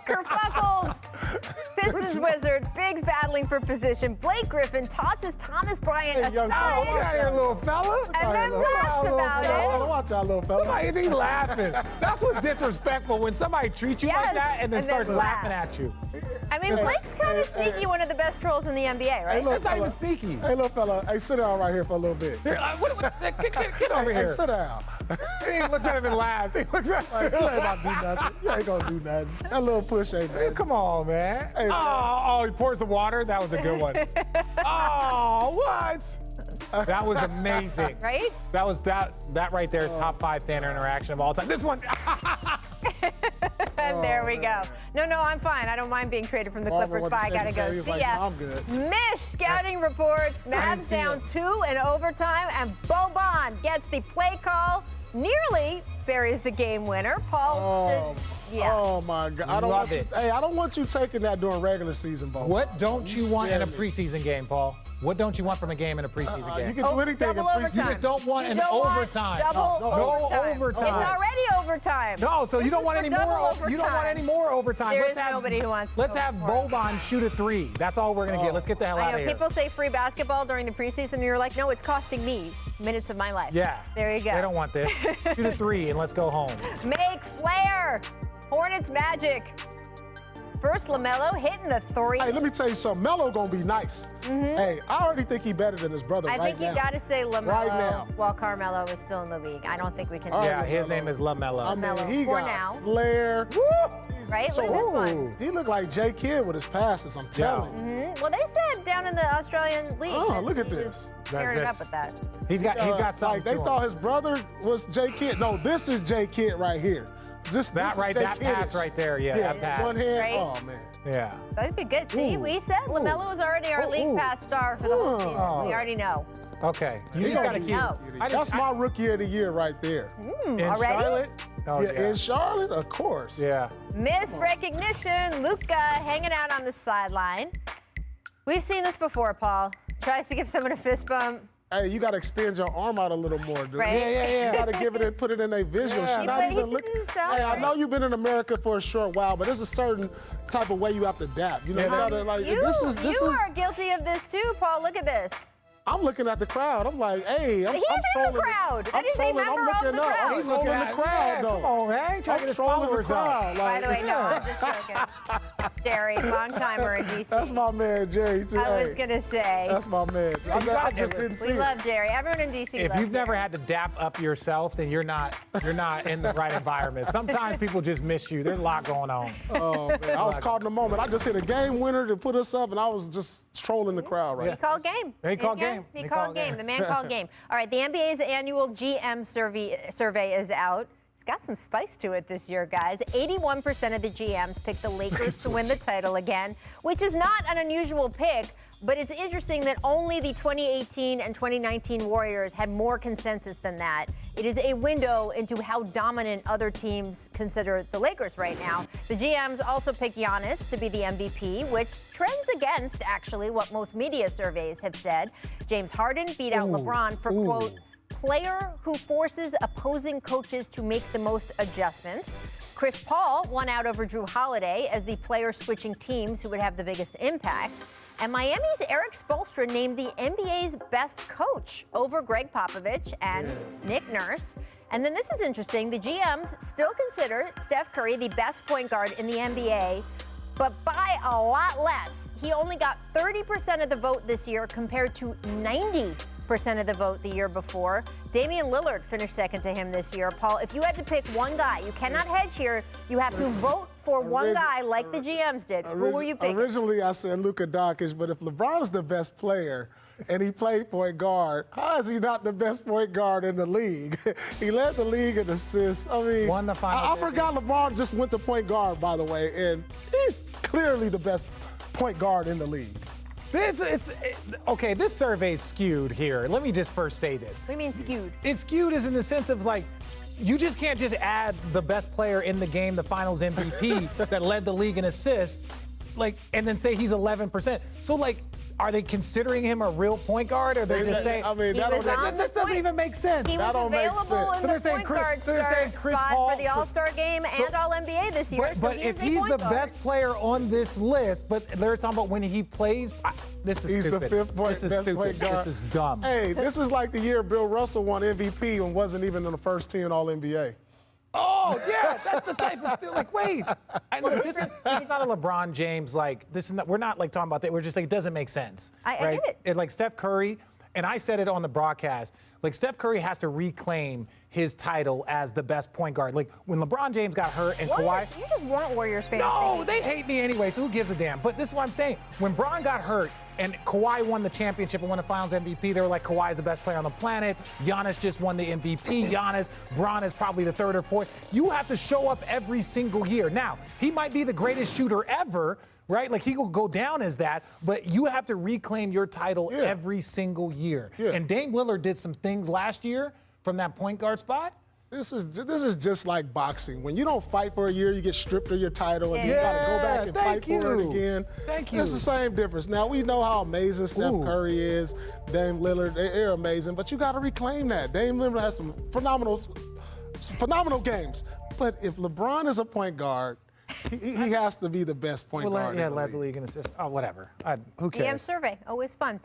Kerfuffles. Pistons Wizards, Bigs battling for position. Blake Griffin tosses Thomas Bryant aside. Get out of here, little fella. And then laughs about it. Watch out, little fella. Somebody, he's laughing. That's what's disrespectful, when somebody treats you like that and then starts laughing at you. I mean, Blake's kind of sneaky, one of the best trolls in the NBA, right? That's not even sneaky. Hey, little fella. Hey, sit down right here for a little bit. Here, get over Hey, here. sit down. He looks at him and laughs. He looks at Like, you ain't about to do nothing. You ain't gonna do nothing. That little push ain't nothing. Come on, man. Hey, Oh, he pours the water. That was a good one. Oh, what? That was amazing. Right? That right there is top 5 fan interaction of all time. This one. And there we go. No, I'm fine. I don't mind being traded from the Clippers, but I gotta go. See ya. I'm good. Mish scouting reports. Mavs down 2 in overtime, and Boban gets the play call. Nearly buries the game winner. Paul. Oh my God! I don't want you taking that during regular season, Bo. What don't you want in a preseason game, Paul? What don't you want from a game in a preseason game? You can do anything in preseason. You just don't want an overtime. No overtime. It's already overtime. No, so you don't want any more. You don't want any more overtime. There is nobody who wants. Let's have Boban shoot a 3. That's all we're gonna get. Let's get the hell out of here. People say free basketball during the preseason, and you're like, no, it's costing me minutes of my life. Yeah. There you go. They don't want this. Shoot a 3 and let's go home. Make Flair. Hornets Magic. First, LaMelo hitting a 3. Hey, let me tell you something. Melo gonna be nice. Hey, I already think he's better than his brother right now. I think you got to say LaMelo right now. while Carmelo is still in the league. I don't think we can. Yeah, his name is LaMelo. I mean, LaMelo he for got now. Flair. Right? Look at this one. He looked like J. Kidd with his passes. I'm telling you. Well, they said down in the Australian league. Oh, that look at he this. was Pairing it up with that. He's got something. Like they thought his brother was J. Kidd. No, this is J. Kidd right here. This that pass right there, that pass. One hand. Right? Oh man. Yeah. That'd be good. See, we said LaMelo was already our league pass star for the whole season. We already know. Okay. You just gotta keep. That's my rookie of the year right there. In already? Charlotte? Oh, In Charlotte, of course. Yeah. Miss recognition. Luka hanging out on the sideline. We've seen this before, Paul. Tries to give someone a fist bump. Hey, you got to extend your arm out a little more, dude. Right? Yeah. You got to give it and put it in a visual. Yeah. Hey, I know you've been in America for a short while, but there's a certain type of way you have to adapt. You know, you are guilty of this too, Paul. Look at this. I'm looking at the crowd. I'm like, hey, I'm He's in the crowd. I'm trolling. I'm looking up. I'm trolling the crowd, though. Come on, man. Trying to get his followers up. By the way, no, I'm just joking. Jerry, long timer in DC. That's my man, Jerry, too. I was going to say. That's my man. I just didn't see it. We love Jerry. Everyone in DC If loves you've never Jerry. had to dap up yourself, then you're not in the right environment. Sometimes people just miss you. There's a lot going on. Oh, man. I was caught in the moment. I just hit a game winner to put us up, and I was just trolling the crowd right He called game. He called game. He called game. The man called game. All right, the NBA's annual GM survey is out. It's got some spice to it this year, guys. 81% of the GMs picked the Lakers to win the title again, which is not an unusual pick, but it's interesting that only the 2018 and 2019 Warriors had more consensus than that. It is a window into how dominant other teams consider the Lakers right now. The GMs also picked Giannis to be the MVP, which trends against, actually, what most media surveys have said. James Harden beat out LeBron for, quote, player who forces opposing coaches to make the most adjustments. Chris Paul won out over Drew Holiday as the player switching teams who would have the biggest impact. And Miami's Eric Spoelstra named the NBA's best coach over Greg Popovich and Nick Nurse. And then this is interesting. The GMs still consider Steph Curry the best point guard in the NBA, but by a lot less. He only got 30% of the vote this year compared to 90% of the vote the year before. Damian Lillard finished second to him this year. Paul, if you had to pick one guy, you cannot hedge here. You have to vote for one guy like the GMs did. Who were you picking? Originally, I said Luka Doncic, but if LeBron's the best player and he played point guard, how is he not the best point guard in the league? He led the league in assists. I mean, won the finals. I forgot LeBron just went to point guard, by the way, and he's clearly the best point guard in the league. Okay, this survey's skewed here. Let me just first say this. What do you mean skewed? It's skewed is in the sense of like, you just can't just add the best player in the game, the finals MVP that led the league in assists, like, and then say he's 11%. So, like, are they considering him a real point guard, or they're just saying? I mean, He was on that doesn't even make sense. He was That don't make available sense. in They're the saying point Chris- guard they're saying Chris spot Paul- for the All-Star game and All-NBA this year. But so he if is a he's point the guard. best player on this list, but they're talking about when he plays, this is He's stupid. the fifth This is best stupid. point guard. This is dumb. Hey, this is like the year Bill Russell won MVP and wasn't even in the first team All-NBA. Oh, yeah, that's the type of still like, wait. I know this is not a LeBron James, like, this is not, we're not like talking about that. We're just like, it doesn't make sense. I right? get it. Like Steph Curry, and I said it on the broadcast, like Steph Curry has to reclaim his title as the best point guard. Like when LeBron James got hurt and Kawhi. You just weren't Warriors fans. No, they hate me anyway, so who gives a damn? But this is what I'm saying. When Bron got hurt and Kawhi won the championship and won the finals MVP, they were like, Kawhi's the best player on the planet. Giannis just won the MVP. Bron is probably the third or fourth. You have to show up every single year. Now, he might be the greatest shooter ever, right? Like he will go down as that, but you have to reclaim your title every single year. Yeah. And Dame Lillard did some things last year from that point guard spot. This is just like boxing. When you don't fight for a year, you get stripped of your title, and you got to go back and fight for it again. Thank you. It's the same difference. Now, we know how amazing Steph Curry is, Dame Lillard, they're amazing, but you got to reclaim that. Dame Lillard has some phenomenal games. But if LeBron is a point guard, he has to be the best point guard. Yeah, in the led the league. league in assists. Oh, whatever. Who cares? GM survey, always fun.